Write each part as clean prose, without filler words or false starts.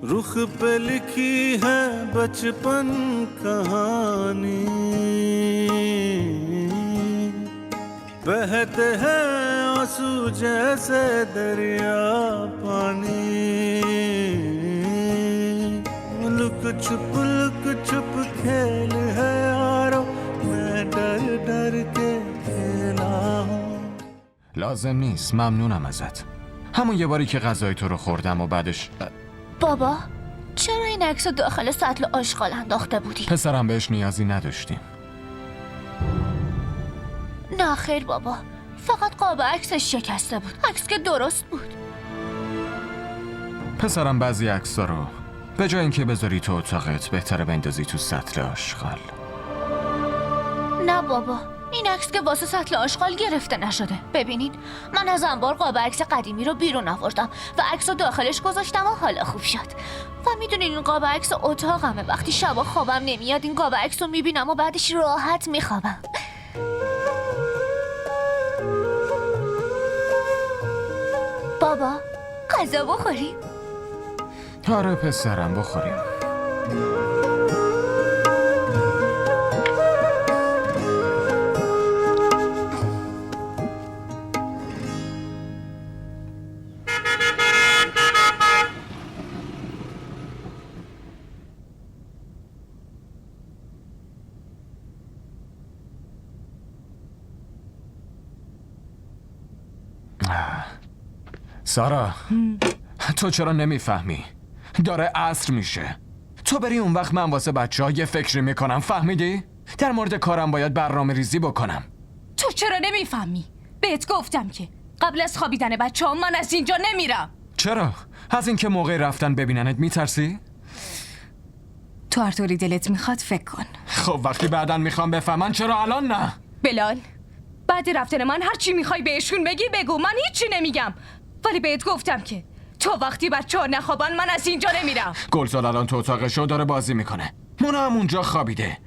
रुख पे लिखी है बचपन कहानी, बहते हैं आंसू जैसे दरिया पानी, लुक छुप खेल है यारो, मैं डर डर के खेला हूँ. لازم نیست، ممنونم ازت. همون یه باری که غذای تو رو خوردم و بعدش بابا چرا این عکس رو داخل سطل آشغال انداخته بودی؟ پسرم بهش نیازی نداشتیم. نه خیر بابا، فقط قاب عکسش شکسته بود. عکس که درست بود. پسرم بعضی عکس‌ها رو به جای اینکه بذاری تو اتاقت بهتره بندازی تو سطل آشغال. نه بابا، این عکس که واسه سطل آشغال گرفته نشده. ببینید من از انبار قاب عکس قدیمی رو بیرون آوردم و عکس رو داخلش گذاشتم و حالا خوب شد. و میدونین این قاب عکس اتاقمه. وقتی شبا خوابم نمیاد این قاب عکس رو میبینم و بعدش راحت میخوابم. بابا غذا بخوریم؟ آره پسرم بخوریم. سارا تو چرا نمیفهمی؟ داره عصر میشه. تو بری اون وقت من واسه بچه‌ها یه فکری میکنم، فهمیدی؟ در مورد کارم باید برنامه ریزی بکنم. تو چرا نمیفهمی؟ بهت گفتم که قبل از خوابیدن بچه‌ها من از اینجا نمیرم. چرا؟ از اینکه موقع رفتن ببیننت میترسی؟ تو هر طوری دلت میخواد فکر کن. خب وقتی بعداً میخوام بفهمن چرا الان نه؟ بلال بعد رفتن من هر چی میخوای بهشون بگی بگو، من هیچی نمیگم. ولی بهت گفتم که تو وقتی بچه‌ها نخوابن من از اینجا نمیرم. گلزار الان تو اتاقشو داره بازی میکنه. مونا هم اونجا خوابیده.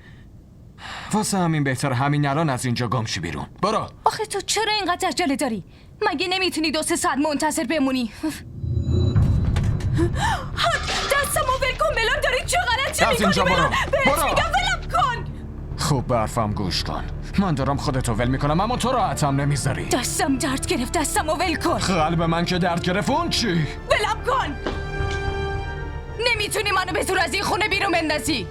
واسه همین بهتر همین الان از اینجا گم شی بیرون. برو. آخه تو چرا اینقدر عجله داری؟ مگه نمیتونی 2-3 ساعت منتظر بمونی؟ دستمو ول کن بلال، داری چه غلطی میکنی بلال؟ بهت میگم ولم کن. خوب به حرفم گوش کن. من دارم خودتو ول میکنم اما تو راحتم نمیذاری. دستم درد گرفت، دستمو ول کن. قلب من که درد گرفت اون چی؟ ولم کن. نمیتونی منو به زور از این خونه بیرون بندازی.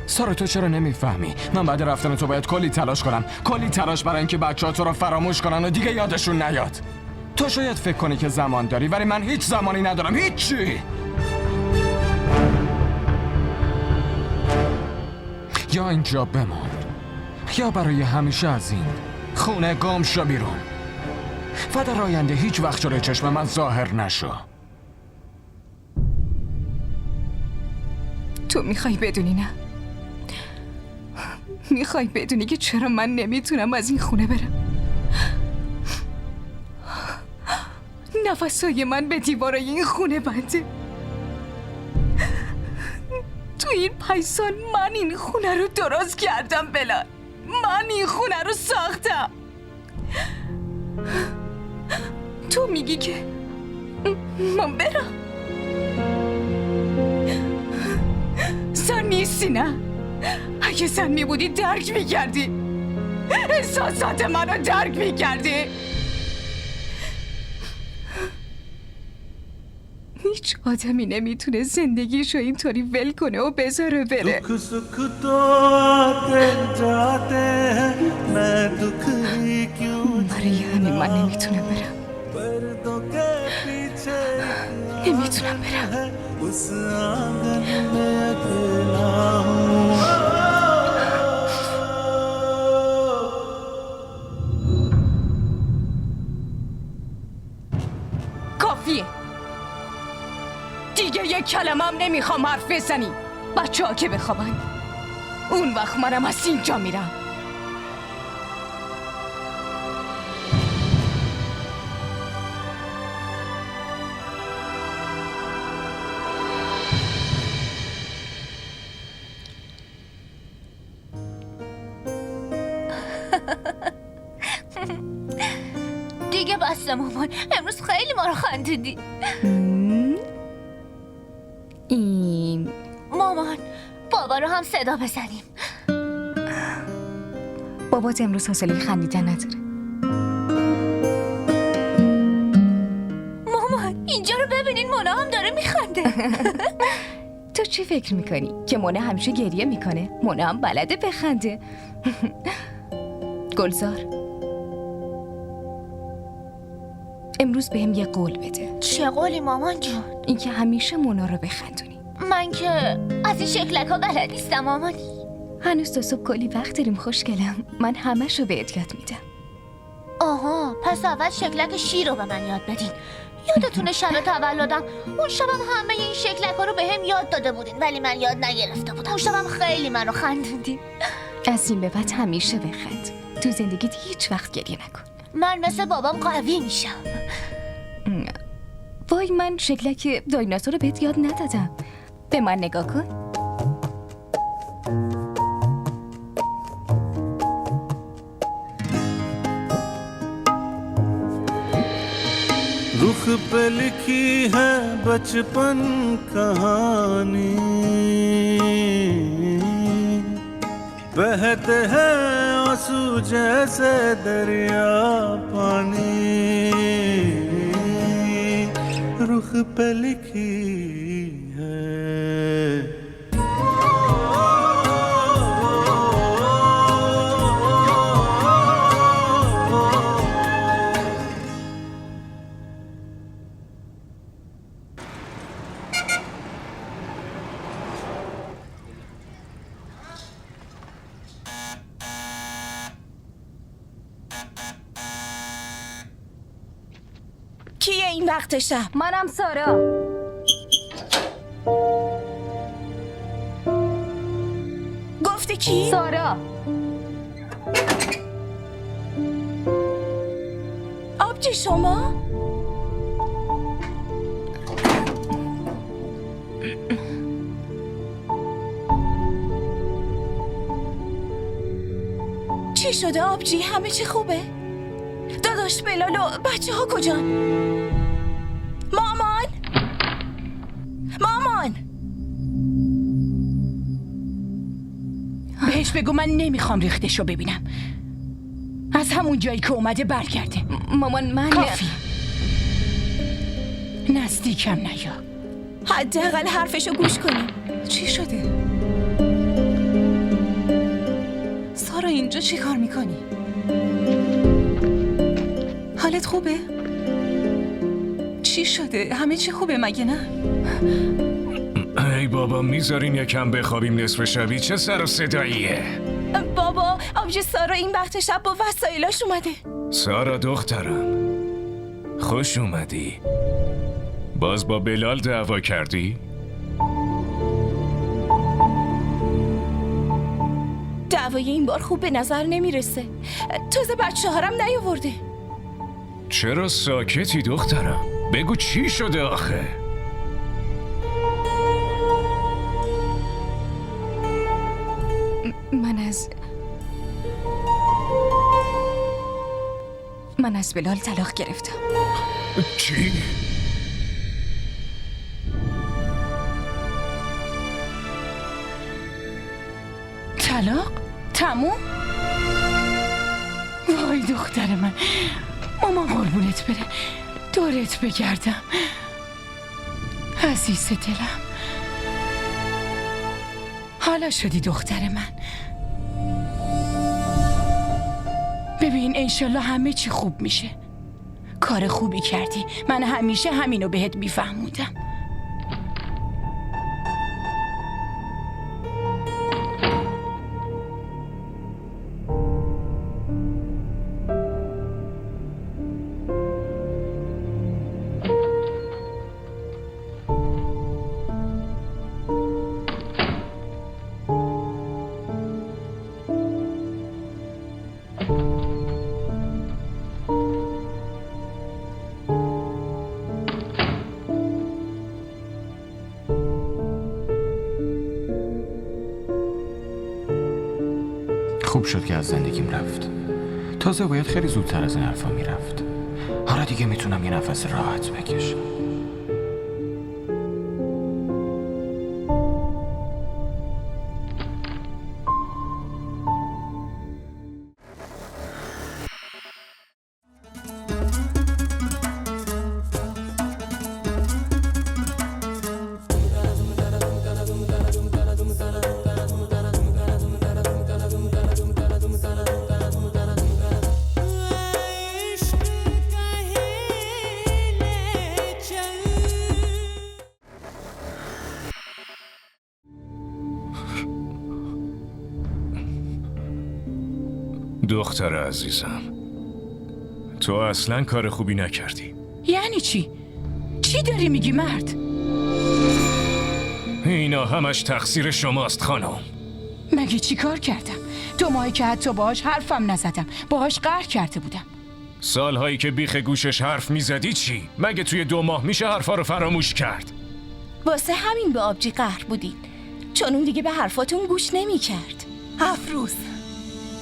سارا تو چرا نمیفهمی؟ من بعد رفتن تو باید کلی تلاش کنم، کلی تلاش برای اینکه بچه‌ها تو رو فراموش کنن و دیگه یادشون نیاد. تو شاید فکر کنی که زمان داری ولی من هیچ زمانی ندارم، هیچی. یا اینجا بمون یا برای همیشه از این خونه گم شو بیرون و در آینده هیچ وقت جلوی چشم من ظاهر نشو. تو میخوای بدونی نه؟ میخوای بدونی که چرا من نمیتونم از این خونه برم؟ نفسای من به دیوارای این خونه بنده. تو این 5 سال من این خونه رو درست کردم بلال. من این خونه رو ساختم. تو میگی که من برم؟ زن نیستی نه؟ اگه زن میبودی درک میکردی، احساسات منو درک میکردی. هیچ آدمی نمیتونه زندگیشو اینطوری ول کنه و بذاره بره. برای همین من نمیتونم برم. نمیتونم برم. کافیه دیگه، یک کلمه هم نمیخوام حرف بزنی. بچه ها که بخوابن اون وقت منم از اینجا میرم. دیگه بسته مامان، امروز خیلی ما رو خندیدی. این مامان بابا رو هم صدا بزنیم. بابات امروز حوصله خندیدن نداره. مامان اینجا رو ببینین، مونا هم داره میخنده. تو چی فکر میکنی؟ که مونا همیشه گریه میکنه؟ مونا هم بلده بخنده. گلزار امروز بهم یه قول بده. چه قولی مامان جون؟ اینکه همیشه مونا رو بخندونی. من که از این شکلک ها بلد نیستم مامانی. هنوز تا صبح کلی وقت داریم خوشگلم. من همش رو بهت یاد میدم. آها پس اول شکلک شیر رو به من یاد بدین. یادتونه شب تولدم اون شبم همه این شکلک ها رو به هم یاد داده بودین ولی من یاد نگرفته بودم. اون شبم خیلی منو خندوندین. از این به بعد همیشه بخند. تو زندگیت هیچ وقت گریه نکن. من مثل بابام قوی میشم. وای من شکلک دایناسور رو بهت یاد ندادم. به من نگاه کن. रुख पे लिखी है बचपन कहानी, बहते हैं आंसू जैसे दरिया पानी, रुख पे लिखी है। کیه این وقت شب؟ منم سارا. گفتی کی؟ سارا. آبجی شما؟ چی شده آبجی؟ همه چی خوبه؟ داداش بلال و بچه ها کجان؟ مامان؟ مامان؟ بهش بگو من نمیخوام ریختشو ببینم. از همون جایی که اومده برگرده. مامان من کافی. نزدیکم نیا. حداقل حرفشو گوش کنیم. چی شده؟ سارا اینجا چی کار میکنی؟ حالت خوبه؟ چی شده؟ همه چی خوبه مگه نه؟ ای بابا میذارین یکم بخوابیم نصف شبی؟ چه سر و صداییه؟ بابا آبجی سارا این وقت شب با وسایلاش اومده. سارا دخترم خوش اومدی. باز با بلال دعوا کردی؟ دعوای این بار خوب به نظر نمیرسه. تازه بچه هارم نیاورده. چرا ساکتی دخترم؟ بگو چی شده آخه؟ من از بلال طلاق گرفتم. چی؟ طلاق؟ تموم؟ وای دختر من. ماما قربونت بره. دورت بگردم عزیز دلم. حالا شدی دختر من. ببین انشالله همه چی خوب میشه. کار خوبی کردی. من همیشه همینو بهت میفهمودم. خوب شد که از زندگیم رفت. تازه باید خیلی زودتر از این حرفا میرفت. حالا دیگه میتونم یه نفس راحت بکشم. دختر عزیزم، تو اصلا کار خوبی نکردی. یعنی چی؟ چی داری میگی مرد؟ اینا همش تقصیر شماست خانم. مگه چی کار کردم؟ 2 ماهی که حتی باهاش حرفم نزدم، باهاش قهر کرده بودم. سالهایی که بیخ گوشش حرف میزدی چی؟ مگه توی 2 ماه میشه حرفا رو فراموش کرد؟ واسه همین به آبجی قهر بودین، چون اون دیگه به حرفاتون گوش نمی کرد. افروز،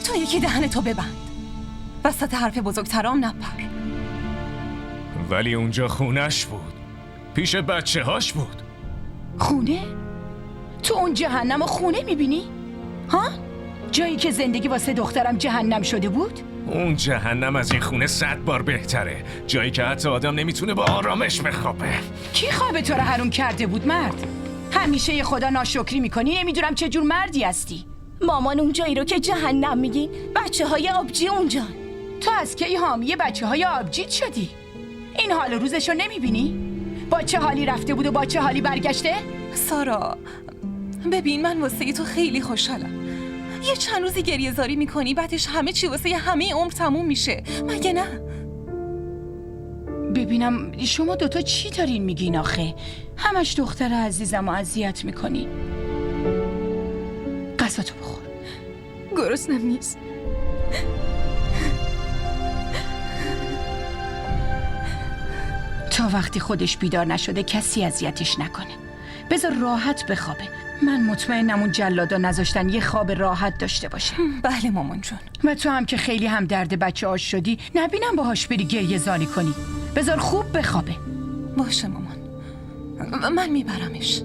تو یکی دهنتو ببند، وسط حرف بزرگترام نپر. ولی اونجا خونش بود، پیش بچه هاش بود. خونه؟ تو اون جهنم و خونه میبینی؟ ها؟ جایی که زندگی واسه دخترم جهنم شده بود؟ اون جهنم از این خونه 100 بار بهتره. جایی که حتی آدم نمیتونه با آرامش بخوابه. کی خواب تو رو حروم کرده بود مرد؟ همیشه یه خدا ناشکری میکنی، نمیدونم چه جور مردی هستی. مامان اون جایی رو که جهنم میگین بچه های آبجی اونجان. تو از کی حامی بچه های آبجیت شدی؟ این حال روزشو نمیبینی؟ با چه حالی رفته بود و با چه حالی برگشته؟ سارا، ببین من واسه تو خیلی خوشحالم. یه چند روزی گریه زاری میکنی، بعدش همه چی واسه همه عمر تموم میشه، مگه نه؟ ببینم شما دوتا چی دارین میگین آخه؟ همش دختر عزیزم رو اذیت میکنی. غذاتو بخور. گرسنم نیست. تا وقتی خودش بیدار نشده کسی اذیتش نکنه. بذار راحت بخوابه. من مطمئنم اون جلادا نذاشتن یه خواب راحت داشته باشه. بله مامان جون. و تو هم که خیلی هم درد بچه هاش شدی، نبینم باهاش بری گریه زاری کنی. بذار خوب بخوابه. باشه مامان، من میبرمش.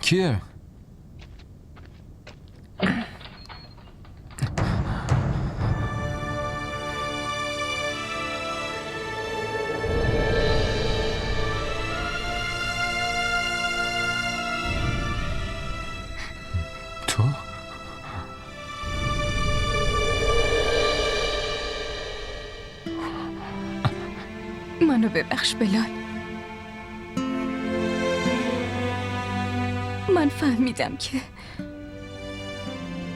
کیه؟ تو؟ منو ببخش بلال. من فهمیدم که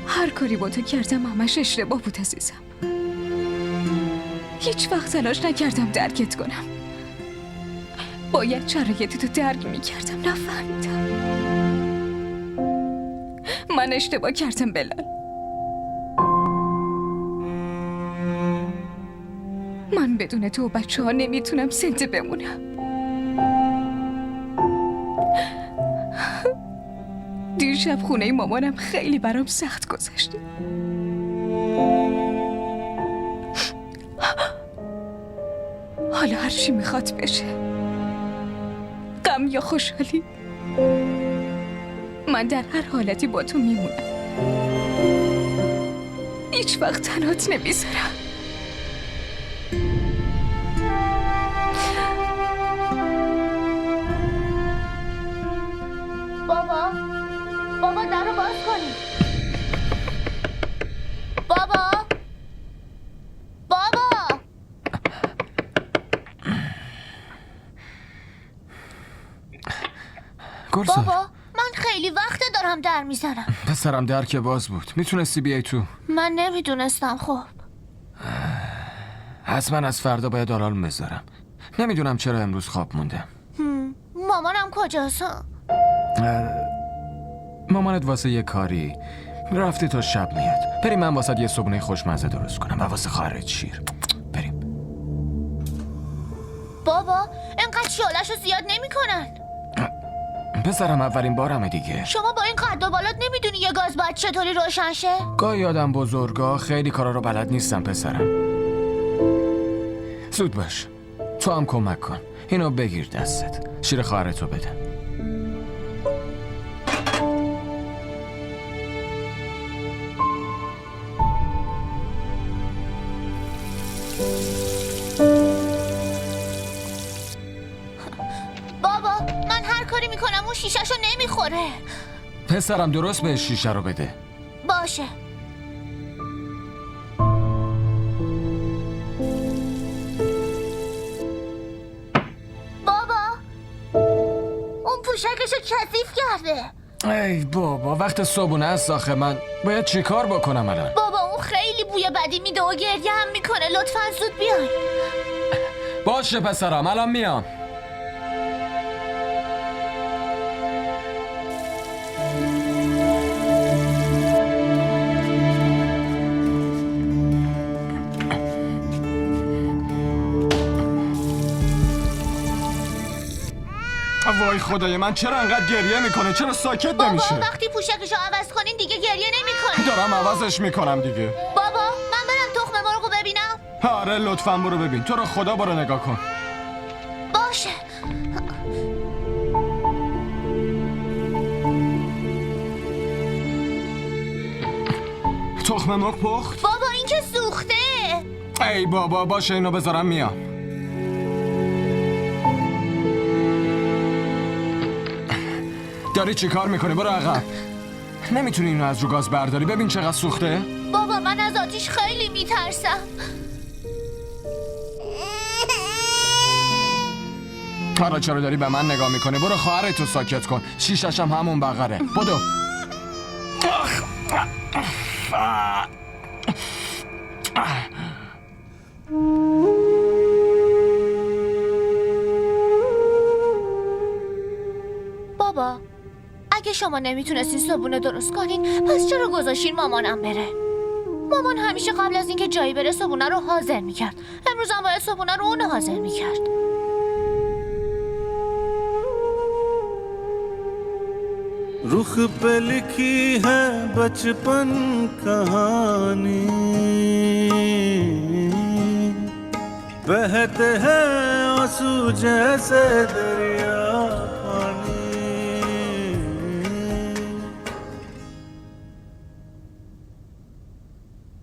هر کاری با تو کردم همش اشتباه بود عزیزم. هیچ وقت تلاش نکردم درکت کنم. باید شرایط تو درک میکردم، نفهمیدم. من اشتباه کردم بلال. من بدون تو و بچه ها نمیتونم زنده بمونم. دیشب خونه مامانم خیلی برام سخت گذشته. حالا هر چی میخواد بشه، غم یا خوشحالی، من در هر حالتی با تو میمونم. هیچ وقت تنهات نمیذارم. بابا در رو باز کنید. بابا گرسه. بابا من خیلی وقت دارم در میزنم. پسرم در که باز بود، میتونستی بیای تو. من نمیدونستم. خب حتما از فردا باید آلارم بذارم. نمیدونم چرا امروز خواب موندم. مامانم کجاست؟ مامانت واسه یه کاری رفته تا شب میاد. بریم من واسه یه صبحونه خوشمزه درست کنم و واسه خواهرت شیر. بریم. بابا اینقدر شعله‌شو زیاد نمیکنن. پسرم اولین بارمه دیگه. شما با این قد و بالات نمیدونی یه گاز باید چطوری روشن شه؟ گاهی آدم بزرگا خیلی کارا رو بلد نیستم پسرم. زود باش، تو هم کمک کن. اینو بگیر دستت. شیر خواهرتو بده. بابا من هر کاری میکنم اون شیشه‌شو نمیخوره. پسرم درست به شیشه رو بده. باشه. صورتشو کثیف کرده. ای بابا وقت صبحونه است آخه. من باید چی کار بکنم الان؟ بابا اون خیلی بوی بدی میده و گریه هم میکنه. لطفا زود بیاین. باشه پسرم الان میام. وای خدای من، چرا انقدر گریه میکنه؟ چرا ساکت نمیشه؟ بابا وقتی پوشکشو عوض کنین دیگه گریه نمیکنه. دارم عوضش میکنم دیگه. بابا من برم تخم مرغو ببینم. آره لطفا برو ببین. تو رو خدا برو نگاه کن. باشه. تخم مرغ پخت؟ بابا این که سوخته. ای بابا باشه اینو بذارم میام. داری چی کار میکنی؟ برو عقب. نمیتونی اینو از رو گاز برداری؟ ببین چقدر سوخته. بابا من از آتیش خیلی میترسم. حالا چرا داری به من نگاه میکنی؟ برو خواهرتو ساکت کن. شیشش هم همون بغره. بدو. بابا اگه شما نمیتونستین صبونه درست کنین پس چرا گذاشتین مامانم بره؟ مامان همیشه قبل از اینکه جایی بره صبونه رو حاضر میکرد. امروز هم باید صبونه رو اون حاضر میکرد. रुख पे लिखी है बचपन कहानी, बहते हैं आंसू जैसे दरिया पानी.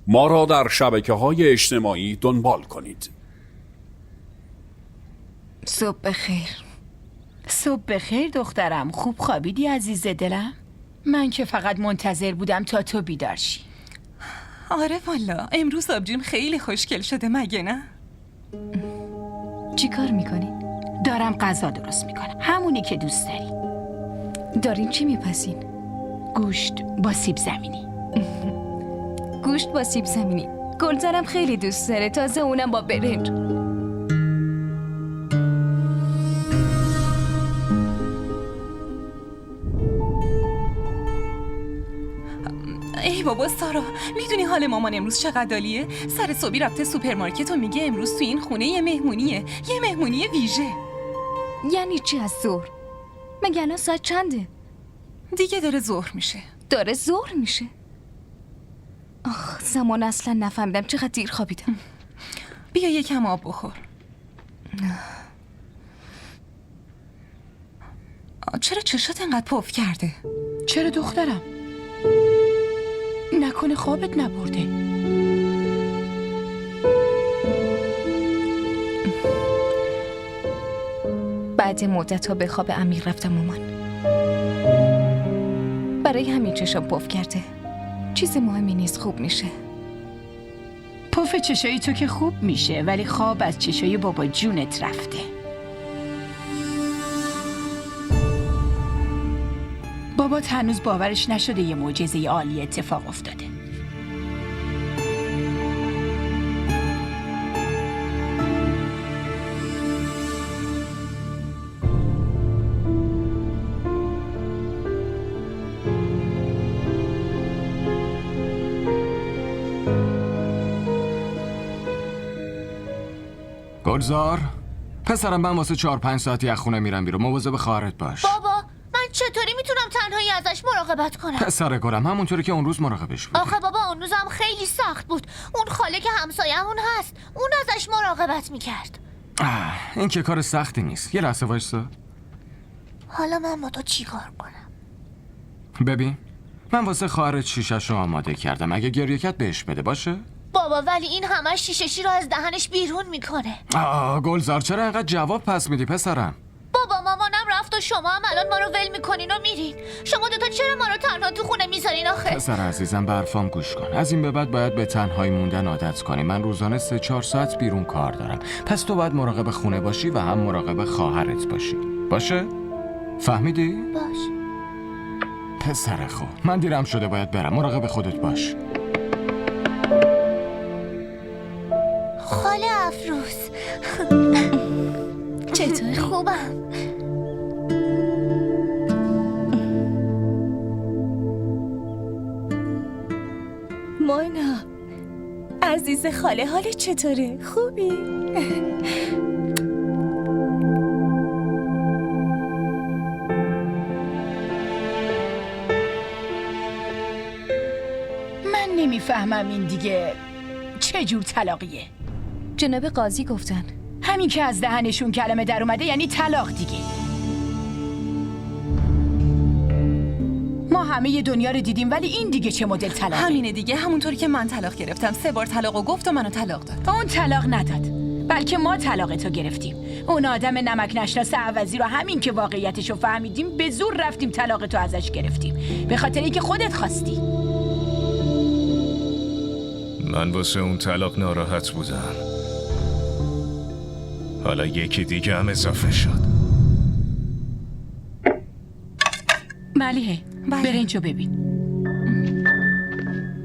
ما را در شبکه‌های اجتماعی دنبال کنید. صبح بخیر. صبح بخیر دخترم. خوب خوابیدی عزیز دلم؟ من که فقط منتظر بودم تا تو بیدار شی. آره والا امروز آبجیم خیلی خوشگل شده مگه نه؟ چی کار میکنی؟ دارم غذا درست میکنم، همونی که دوست داری. دارین چی میپسین؟ گوشت با سیب زمینی. گوشت با سیب زمینی. گلزارم خیلی دوست داره، تازه اونم با برنج. ای بابا سارا، میدونی حال مامان امروز چقدر عالیه؟ سر صبحی رفته سوپرمارکت و میگه امروز تو این خونه یه مهمونی ویژه. یعنی چی از ظهر؟ مگه الان ساعت چنده؟ دیگه داره ظهر میشه. داره ظهر میشه؟ آخ زمان اصلا نفهمیدم چقدر دیر خوابیدم. بیا یکم آب بخور. چرا چشات انقدر پف کرده؟ چرا دخترم؟ نکنه خوابت نبرده؟ بعد مدت ها به خواب عمیق رفتم مامان. برای همین چشام پف کرده. چیز مهمی نیست، خوب میشه. پف چشایی تو که خوب میشه، ولی خواب از چشای بابا جونت رفته. بابات هنوز باورش نشده یه معجزه عالی اتفاق افتاده. گلزار پسرم، من واسه 4-5 ساعتی از خونه میرم بیرون. مواظب خواهرت باش. بابا من چطوری میتونم تنهایی ازش مراقبت کنم؟ پسر گلم همونطوری که اون روز مراقبش بودی. آخه بابا اون روزم خیلی سخت بود. اون خاله که همسایه‌مون هست اون ازش مراقبت میکرد. این که کار سختی نیست. یه لحظه وایسا. حالا من با تو چی کار کنم؟ ببین من واسه خواهرت شیشش رو آماده کردم. اگه گریه کرد بهش بده. باشه؟ بابا ولی این همش شیششی رو از دهنش بیرون میکنه. گلزار چرا اینقدر جواب پس میدی پسرم؟ بابا مامانم رفت و شما هم الان ما رو ول میکنین و میرین. شما دوتا چرا ما رو تنها تو خونه میذارین آخه؟ پسر عزیزم به حرفام گوش کن. از این به بعد باید به تنهایی موندن عادت کنی. من روزانه 3-4 ساعت بیرون کار دارم. پس تو باید مراقب خونه باشی و هم مراقب خواهرت باشی. باشه؟ فهمیدی؟ باش. پسر خوب، من دیرم شده باید برم. مراقب خودت باش. خاله افروز چطوری؟ خوبم. مانا عزیز خاله، حالت چطوره؟ خوبی؟ من نمیفهمم این دیگه چه جور طلاقیه. جناب قاضی گفتن. همین که از دهنشون کلمه در اومده یعنی طلاق دیگه. ما همه دنیا رو دیدیم ولی این دیگه چه مدل طلاقه؟ همینه دیگه، همونطوری که من طلاق گرفتم 3 بار طلاقو گفت و منو طلاق داد. اون طلاق نداد، بلکه ما طلاق تو گرفتیم. اون آدم نمک نشناس عوضی رو همین که واقعیتشو فهمیدیم به زور رفتیم طلاق تو ازش گرفتیم، به خاطر اینکه خودت خواستی. من واسه اون طلاق ناراحت بودم. حالا یکی دیگه هم اضافه شد. ملیحه برنجو ببین.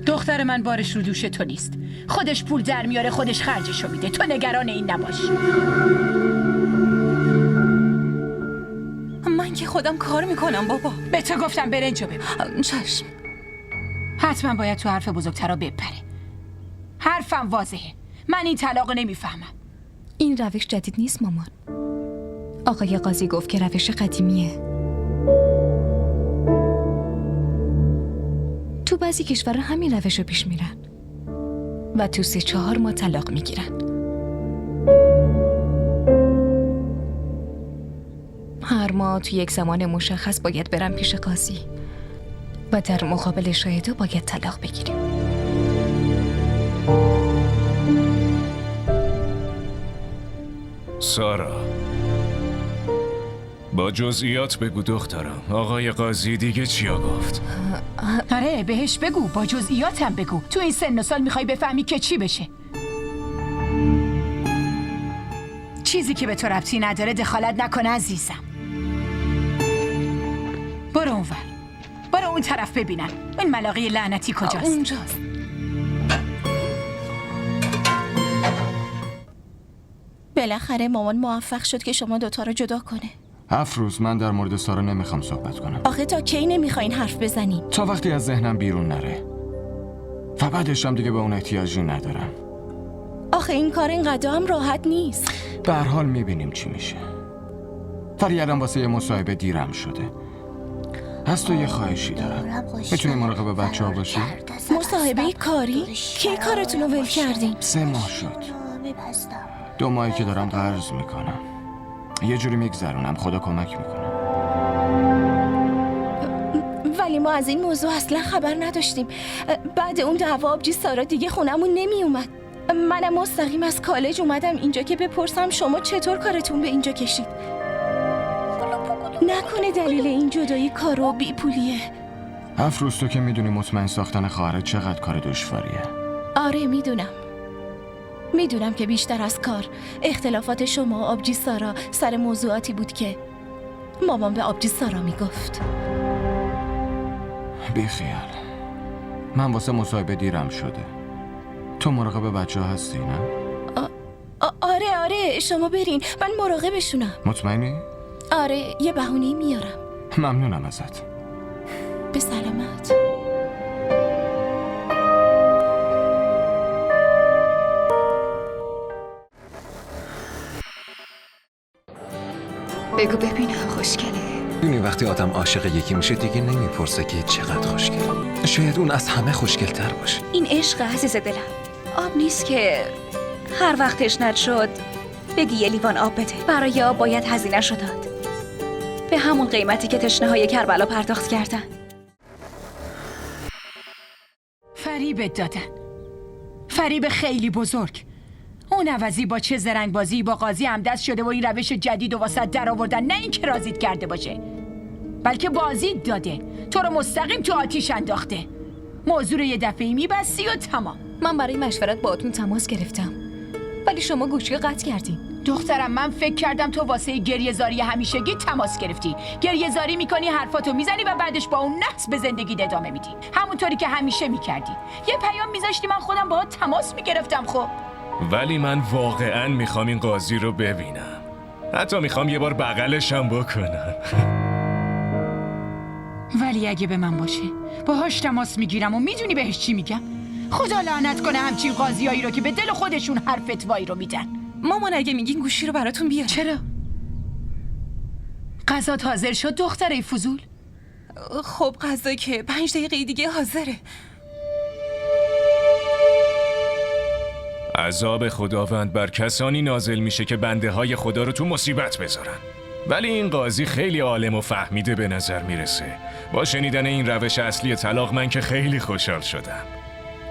دختر من بارش رو دوش تو نیست. خودش پول در میاره، خودش خرجشو میده. تو نگران این نباش. من که خودم کار میکنم بابا. به تو گفتم برنجو ببین. چشم. حتما باید تو حرف بزرگترا بپره. حرفم واضحه. من این طلاقو نمیفهمم. این روش جدید نیست مامان. آقای قاضی گفت که روش قدیمیه. تو بعضی کشورها همین روش رو پیش میرن و تو 3-4 ماه طلاق میگیرن. هر ماه تو یک زمان مشخص باید برم پیش قاضی و در مقابل شاهدا باید طلاق بگیریم. سارا، با جزئیات بگو دخترم. آقای قاضی دیگه چیا گفت؟ آره بهش بگو، با جزئیاتم بگو. تو این سن و سال میخوای بفهمی که چی بشه. چیزی که به تو ربطی نداره دخالت نکنه عزیزم. برو اونور، برو اون طرف ببینم این ملاقه لعنتی کجاست. اونجاست. بالاخره مامان موفق شد که شما دوتا رو جدا کنه. افروز، من در مورد سارا نمیخوام صحبت کنم. آخه تا کی نمیخواین حرف بزنین؟ تا وقتی از ذهنم بیرون نره و بعدش هم دیگه به اون احتیاجی ندارم. آخه این کار اینقدر هم راحت نیست. به هر حال میبینیم چی میشه. ولی الان واسه یه مصاحبه دیرم شده. از تو یه خواهشی دارم. میتونی مراقب بچه‌ها باشی؟ مصاحبه کاری؟ کی کارتون رو ول کردین؟ 3 ماه شد. 2 ماهی که دارم قرض میکنم. یه جوری میگذرونم، خدا کمک میکنه. ولی ما از این موضوع اصلا خبر نداشتیم. بعد اون دعوا آبجی سارا دیگه خونمون نمی اومد. منم مستقیم از کالج اومدم اینجا که بپرسم شما چطور کارتون به اینجا کشید. نکنه دلیل این جدایی کار و بیپولیه؟ افروز، تو که میدونی مطمئن ساختن خواهرت چقدر کار دشواریه. آره میدونم که بیشتر از کار اختلافات شما و آبجی سارا سر موضوعاتی بود که مامان به آبجی سارا میگفت. بیخیال، من واسه مصاحبه دیرم شده. تو مراقب بچه ها هستی نه؟ آره شما برین، من مراقبشونم. مطمئنی؟ آره یه بهونه میارم. ممنونم ازت. به سلامت. بگو ببینم خوشگله. ببینی وقتی آدم عاشق یکی میشه دیگه نمیپرسه که چقدر خوشگله. شاید اون از همه خوشگل‌تر باشه. این عشق عزیز دلم. آب نیست که هر وقت تشنت شد بگی یه لیوان آب بده. برای آب باید هزینه‌شو داد. به همون قیمتی که تشنه‌های کربلا پرداخت کردن. فریبت دادن. فریب خیلی بزرگ. اون عوضی با چه زرنگبازی با قاضی همدست شده و این روش جدید و واسط در آوردن، نه این که رازیت کرده باشه بلکه بازیت داده، تو رو مستقیم تو آتیش انداخته. موضوع رو یه دفعه‌ای میبستی و تمام. من برای مشورت باهاتون تماس گرفتم ولی شما گوشی رو قطع کردین. دخترم من فکر کردم تو واسه گریه‌زاری همیشگی تماس گرفتی. گریه‌زاری میکنی، حرفاتو میزنی و بعدش با اون نحس به زندگی ادامه میدی، همونطوری که همیشه میکردی. یه پیام میذاشتی من خودم باهات تماس میگرفتم. خب ولی من واقعا میخوام این قاضی رو ببینم. حتی میخوام یه بار بغلشم بکنم. ولی اگه به من باشه باهاش تماس میگیرم و میدونی بهش چی میگم؟ خدا لعنت کنه همچین قاضیایی رو که به دل خودشون هر فتوایی رو میدن. مامان اگه میگین گوشی رو براتون بیارم. چرا؟ غذات حاضر شد دختره فضول؟ خب غذا که 5 دقیقه دیگه حاضره. عذاب خداوند بر کسانی نازل میشه که بنده های خدا رو تو مصیبت بذارن. ولی این قاضی خیلی عالم و فهمیده به نظر میرسه. با شنیدن این روش اصلی طلاق من که خیلی خوشحال شدم.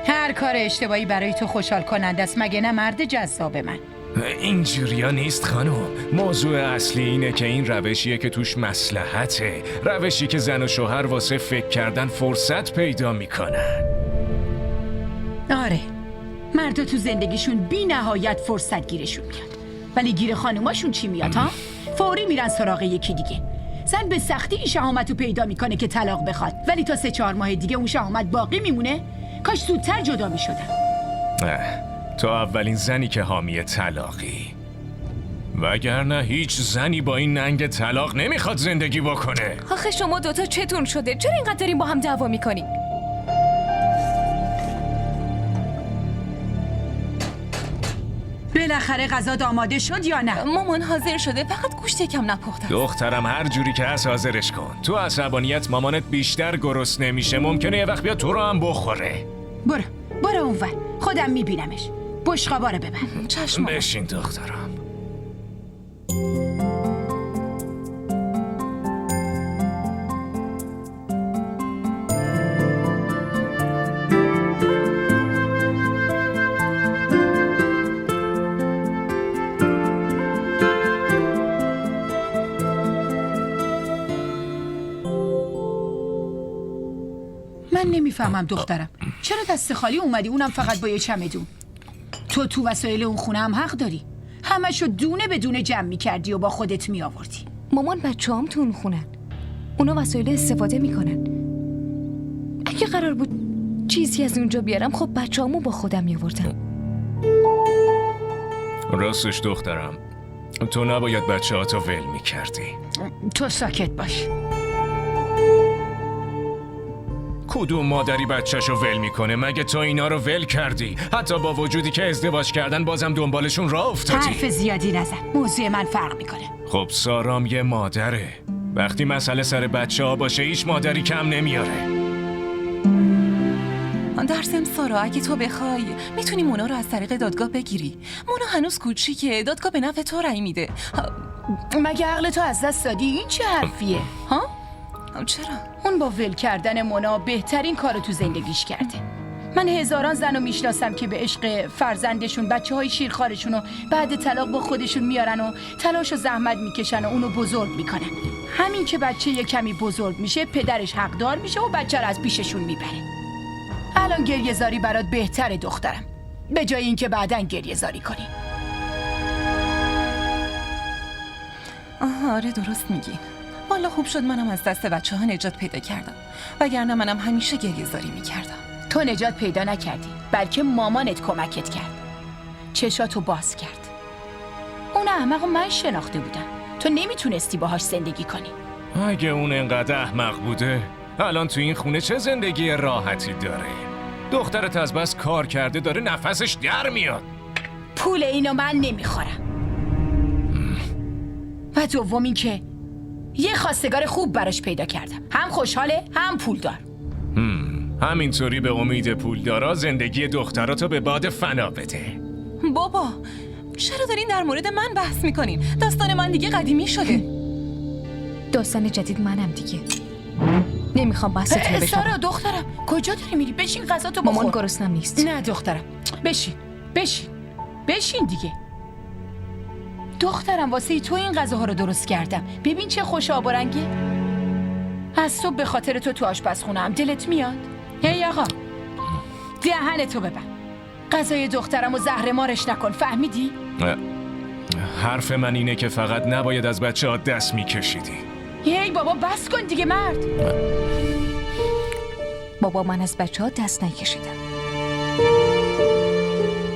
هر کار اشتباهی برای تو خوشحال کننده است مگه نه مرد جذاب من؟ اینجوریا نیست خانم. موضوع اصلی اینه که این روشیه که توش مصلحته. روشی که زن و شوهر واسه فکر کردن فرصت پیدا میکنن. آره، مردا تو زندگیشون بی نهایت فرصت گیرشون میاد. ولی گیر خانوماشون چی میاد ها؟ فوری میرن سراغ یکی دیگه. زن به سختی این شهامتو پیدا میکنه که طلاق بخواد، ولی تا 3-4 ماه دیگه اون شهامت باقی میمونه. کاش زودتر جدا میشدن. تو اولین زنی که حامی طلاقی، وگرنه هیچ زنی با این ننگ طلاق نمیخواد زندگی بکنه. آخه شما دوتا چتون شده؟ چرا اینقدر دارین با هم دعوا میکنین؟ بالاخره غذا آماده شد یا نه؟ مامان حاضر شده، فقط گوشت یکم نپخته. دخترم هر جوری که هست حاضرش کن. تو عصبانیت مامانت بیشتر گرسنه نمیشه، ممکنه یه وقت بیا تو رو هم بخوره. برو اونور، خودم میبینمش. بشقابارو ببر. چشم. بشین دخترم. من نمیفهمم دخترم، چرا دست خالی اومدی، اونم فقط با یه چمدون؟ تو وسایل اون خونه هم حق داری. همشو دونه به دونه جمع میکردی و با خودت میآوردی. مامان بچه‌هام تو اون خونن، اونا وسایل استفاده میکنن. اگه قرار بود چیزی از اونجا بیارم خب بچه‌هامو با خودم میآوردم. راستش دخترم، تو نباید بچه‌هاتو ول میکردی. تو ساکت باش. کدوم مادری بچه‌شو ول میکنه؟ مگه تو اینا رو ول کردی؟ حتی با وجودی که ازدواج کردن بازم دنبالشون راه افتادی. حرف زیادی نزن، موضوع من فرق میکنه. خب سارام یه مادره. وقتی مسئله سر بچه‌ها باشه هیچ مادری کم نمیاره. در ضمن سارا اگه تو بخوای میتونی مونا رو از طریق دادگاه بگیری. مونا هنوز کوچیکه، دادگاه به نفع تو رأی میده. مگه عقل تو از دست دادی؟ این چه حرفیه؟ ها؟ چرا؟ اون با ول کردن مونا بهترین کارو تو زندگیش کرده. من هزاران زنو میشناسم که به عشق فرزندشون بچه‌های شیرخوارشون رو بعد طلاق با خودشون میارن و تلاش و زحمت میکشن و اونو بزرگ میکنن. همین که بچه یه کمی بزرگ میشه پدرش حقدار میشه و بچه رو از پیششون میبره. الان گریه‌زاری برات بهتره دخترم، به جای اینکه بعداً گریه‌زاری کنی. آره درست میگی. والا خوب شد منم از دست بچه‌ها نجات پیدا کردم، وگرنه منم همیشه گریه‌زاری میکردم. تو نجات پیدا نکردی، بلکه مامانت کمکت کرد، چشاتو باز کرد. اون احمق من شناخته بودم، تو نمیتونستی باهاش زندگی کنی. اگه اون انقدر احمق بوده الان تو این خونه چه زندگی راحتی داره؟ دخترت از بس کار کرده داره نفسش در میاد. پول اینو من نمیخورم. و دوم این که یه خواستگار خوب براش پیدا کردم، هم خوشحاله هم پولدار. همینطوری به امید پولدارا زندگی دختراتو به باد فنا بده. بابا چرا دارین در مورد من بحث میکنین؟ داستان من دیگه قدیمی شده. داستان جدید منم دیگه. نمیخوام بحثتون بشم. سارا دخترم کجا داری میری؟ بشین غذاتو بخور. مامان گرسنم نیست. نه دخترم، بشین دیگه. دخترم واسه تو این غذاها رو درست کردم، ببین چه خوش آب و رنگی. از صبح به خاطر تو آشپزخونه‌ام، دلت میاد؟ هی آقا دهنتو ببند. غذای دخترم و زهر مارش نکن، فهمیدی؟ حرف من اینه که فقط نباید از بچه ها دست میکشیدی. هی بابا بس کن دیگه مرد. بابا من از بچه ها دست نکشیدم.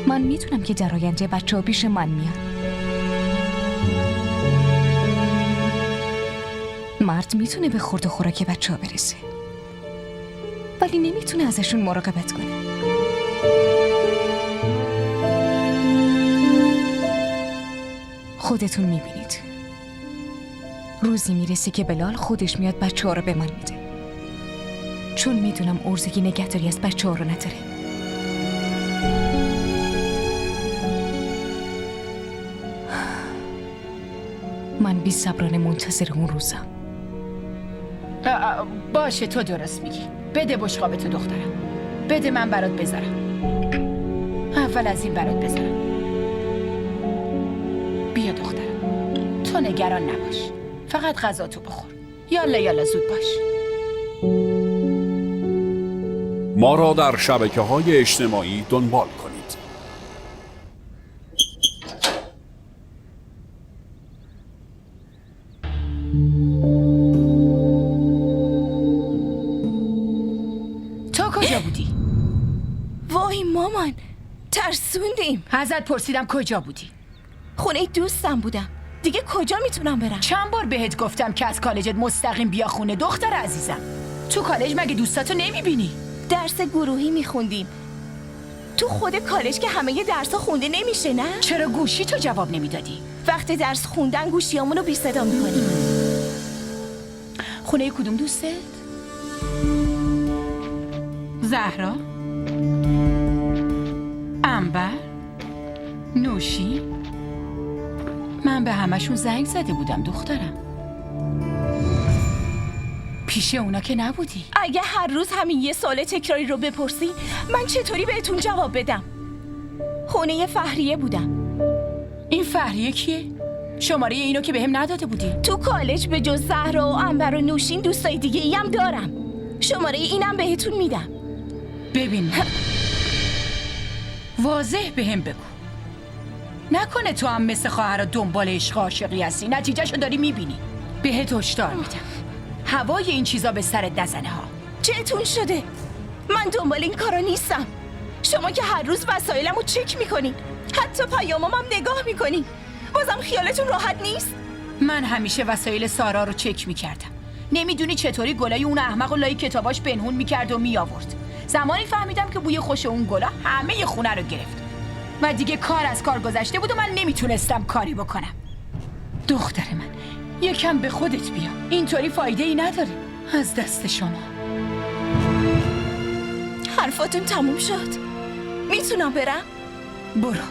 من میتونم که در آینده بچه ها پیش من میان. مرد میتونه به خورد و خوراک بچه ها برسه، ولی نمیتونه ازشون مراقبت کنه. خودتون میبینید روزی میرسه که بلال خودش میاد بچه ها رو به من میده، چون میدونم ارزگی نگهداری از بچه ها رو نداره. من بی صبرانه منتظر اون روزم. باشه تو درست میگی. بده بشقاب تو دخترم. بده من برات بذارم. اول از این برات بذارم. بیا دخترم. تو نگران نباش. فقط غذا تو بخور. یالا زود باش. ما را در شبکه‌های اجتماعی دنبال کنید. تو کجا بودی؟ وای مامان، ترسوندیم. ازت پرسیدم کجا بودی؟ خونه دوستم بودم. دیگه کجا میتونم برم؟ چند بار بهت گفتم که از کالجت مستقیم بیا خونه دختر عزیزم. تو کالج مگه دوستاتو نمیبینی؟ درس گروهی میخوندیم. تو خود کالج که همه درسا خونده نمیشه نه؟ چرا گوشی تو جواب نمیدادی؟ وقت درس خوندن گوشیامونو بی صدا میکنیم. خونه کدوم دوستت؟ زهرا؟ عنبر؟ نوشی؟ من به همشون زنگ زده بودم دخترم. پیش اونا که نبودی. اگه هر روز همین یه سوال تکراری رو بپرسی من چطوری بهتون جواب بدم؟ خونه فهریه بودم. این فهریه کیه؟ شماره اینو که بهم نداده بودی. تو کالج به جز زهرا و عنبر و نوشین دوستای دیگه ای هم دارم. شماره اینم بهتون میدم. ببین واضح بهم بگو. نکنه تو هم مثل خواهرها دنبال عشق عاشقی هستی. نتیجهشو داری میبینی. بهت هشدار میدم هوای این چیزا به سرت نزنه ها. چتون شده؟ من دنبال این کارا نیستم. شما که هر روز وسایلمو چک میکنین، حتی پیامامم نگاه میکنین، بازم خیالتون راحت نیست؟ من همیشه وسایل سارا رو چک میکردم. نمیدونی چطوری گلای اون احمق و لای کتاباش پنهون میکرد و میآورد. زمانی فهمیدم که بوی خوش اون گلا همه خونه رو گرفت و دیگه کار از کار گذشته بود و من نمیتونستم کاری بکنم. دختر من یکم به خودت بیا. اینطوری فایده ای نداره. از دست شما. حرفاتون تموم شد. میتونم برم؟ برو.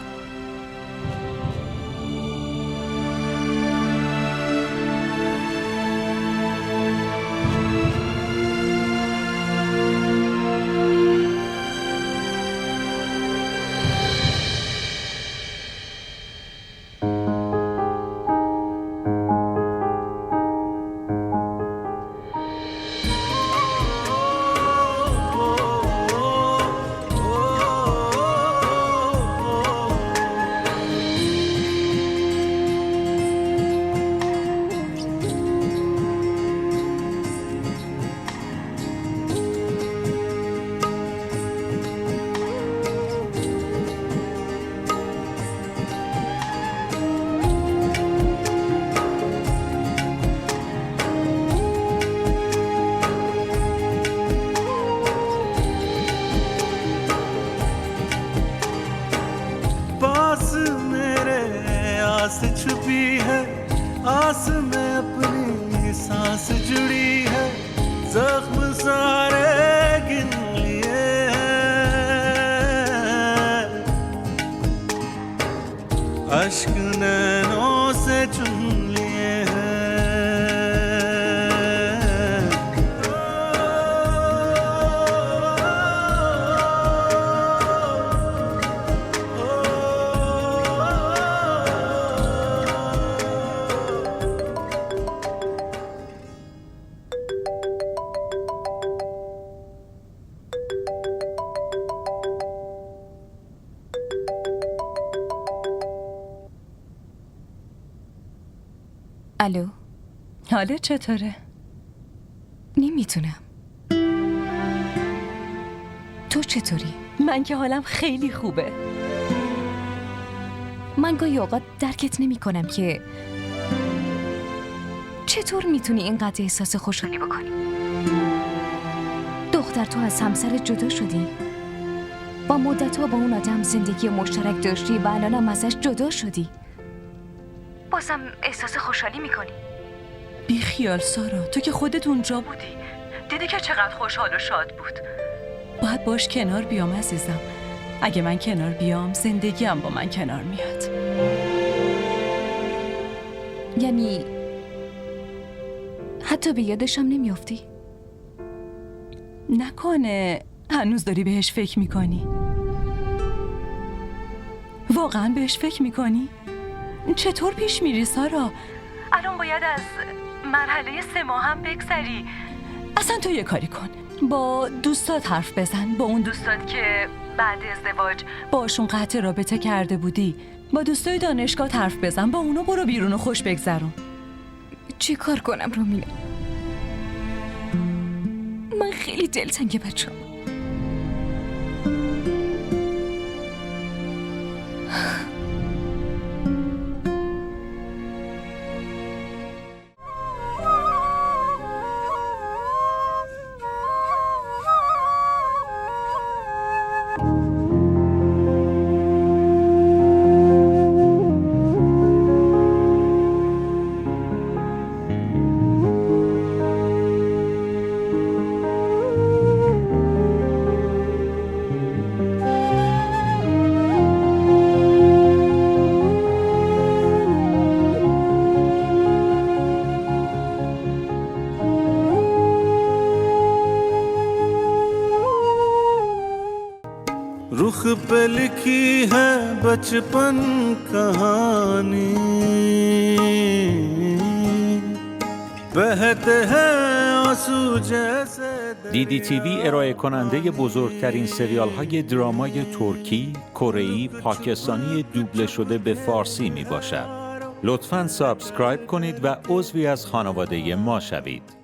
आस छुपी है, आस में अपनी सांस जुड़ी है, जख्म सारे गिन लिए हैं, अश्क नैनों से चुन लिए हैं। الو. حالت چطوره؟ نمیتونم. تو چطوری؟ من که حالم خیلی خوبه. من گاهی اوقات درکت نمی کنم که چطور میتونی اینقدر احساس خوشحالی بکنی؟ دختر، تو از همسرت جدا شدی؟ با مدت‌ها با اون آدم زندگی مشترک داشتی و الانم ازش جدا شدی. بازم احساس خوشحالی میکنی؟ بی خیال سارا، تو که خودت اونجا بودی، دیدی که چقدر خوشحال و شاد بود. باید باش کنار بیام عزیزم. اگه من کنار بیام زندگیم با من کنار میاد. یعنی حتی به یادشم نمیافتی؟ نکنه هنوز داری بهش فکر میکنی؟ واقعا بهش فکر میکنی؟ چطور پیش میری سارا؟ الان باید از مرحله 3 ماه هم بگذری. اصلا تو یه کاری کن، با دوستات حرف بزن، با اون دوستات که بعد ازدواج باشون قطع رابطه کرده بودی. با دوستای دانشگاه حرف بزن، با اونا برو بیرون و خوش بگذرون. چی کار کنم رومینا؟ من خیلی دلتنگ بچه‌ام. रुख पे लिखी है बचपन कहानी बहते हैं आंसू जैसे DDTV ارائه کننده بزرگترین سریال های درامای ترکی، کره‌ای، پاکستانی دوبله شده به فارسی می باشد. لطفاً سابسکرایب کنید و عضوی از خانواده ما شوید.